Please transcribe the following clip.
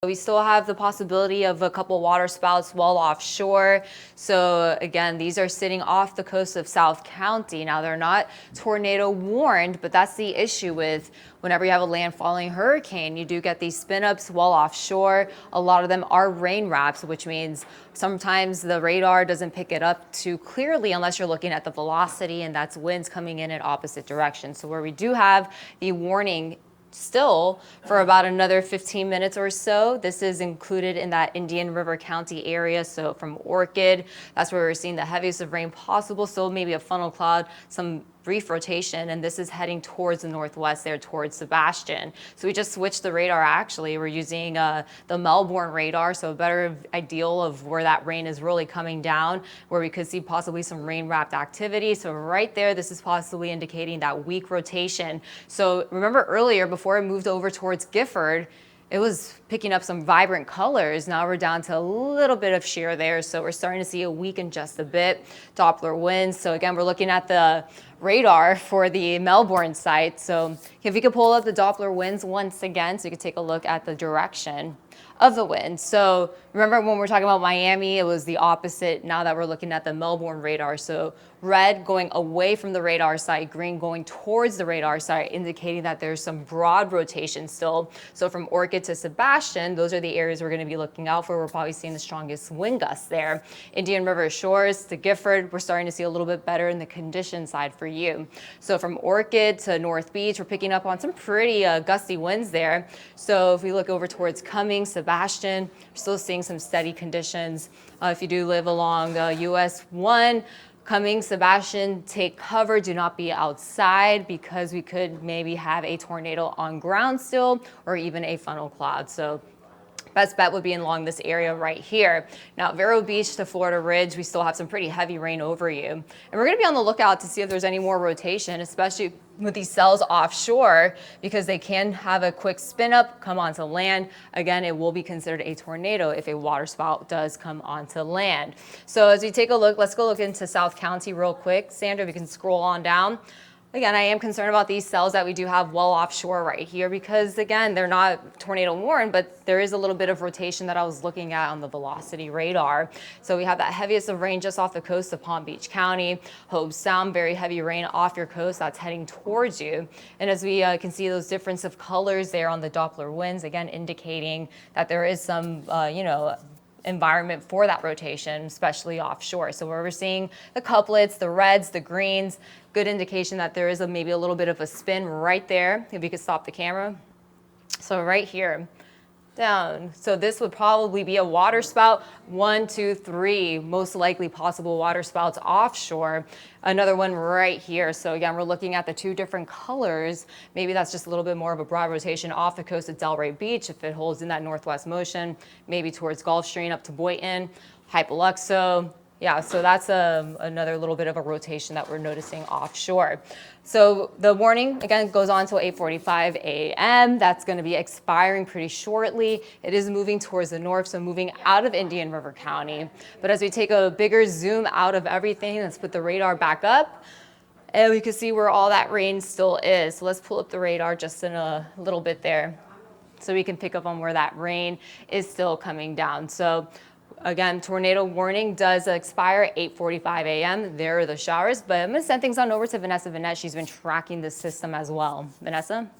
We still have the possibility of a couple water spouts well offshore. So again, these are sitting off the coast of South County. Now they're not tornado warned, but that's the issue with whenever you have a landfalling hurricane, you do get these spin ups well offshore. A lot of them are rain wraps, which means sometimes the radar doesn't pick it up too clearly unless you're looking at the velocity, and that's winds coming in opposite directions. So where we do have the warning still for about another 15 minutes or so. This is included in that Indian River County area. So from Orchid, that's where we're seeing the heaviest of rain possible. So maybe a funnel cloud, some brief rotation, and this is heading towards the northwest there towards Sebastian. So we just switched the radar. Actually, we're using the Melbourne radar, so a better ideal of where that rain is really coming down, where we could see possibly some rain wrapped activity. So right there, this is possibly indicating that weak rotation. So remember earlier, before it moved over towards Gifford, it was picking up some vibrant colors. Now we're down to a little bit of shear there. So we're starting to see a weaken just a bit. Doppler winds. So again, we're looking at the radar for the Melbourne site. So if you could pull up the Doppler winds once again, so you could take a look at the direction of the wind. So remember when we're talking about Miami, it was the opposite. Now that we're looking at the Melbourne radar. So red going away from the radar site, green going towards the radar site, indicating that there's some broad rotation still. So from Orchid to Sebastian, those are the areas we're going to be looking out for. We're probably seeing the strongest wind gusts there. Indian River shores to Gifford, we're starting to see a little bit better in the condition side for you. So from Orchid to North Beach, we're picking up on some pretty gusty winds there. So if we look over towards Cummings, Sebastian, we're still seeing some steady conditions. If you do live along US 1, Cummings, Sebastian, take cover. Do not be outside because we could maybe have a tornado on ground still or even a funnel cloud. So best bet would be along this area right here. Now, Vero Beach to Florida Ridge, we still have some pretty heavy rain over you. And we're going to be on the lookout to see if there's any more rotation, especially with these cells offshore, because they can have a quick spin up, come onto land. Again, it will be considered a tornado if a water spout does come onto land. So as we take a look, let's go look into South County real quick. Sandra, if you can scroll on down. Again, I am concerned about these cells that we do have well offshore right here because, again, they're not tornado warned, but there is a little bit of rotation that I was looking at on the velocity radar. So we have that heaviest of rain just off the coast of Palm Beach County. Hobe Sound, very heavy rain off your coast. That's heading towards you. And as we can see those difference of colors there on the Doppler winds, again, indicating that there is some, environment for that rotation, especially offshore. So where we're seeing the couplets, the reds, the greens, good indication that there is maybe a little bit of a spin right there. If you could stop the camera. So right here, down. So this would probably be a water spout. 1, 2, 3, most likely possible water spouts offshore. Another one right here. So again, we're looking at the two different colors. Maybe that's just a little bit more of a broad rotation off the coast of Delray Beach if it holds in that northwest motion, maybe towards Gulfstream up to Boynton, Hypoluxo. Yeah, so that's another little bit of a rotation that we're noticing offshore. So the warning, again, goes on until 8:45 a.m. That's going to be expiring pretty shortly. It is moving towards the north, so moving out of Indian River County. But as we take a bigger zoom out of everything, let's put the radar back up, and we can see where all that rain still is. So let's pull up the radar just in a little bit there so we can pick up on where that rain is still coming down. So again, tornado warning does expire at 8:45 a.m. There are the showers, but I'm going to send things on over to Vanessa Vanette. She's been tracking the system as well. Vanessa?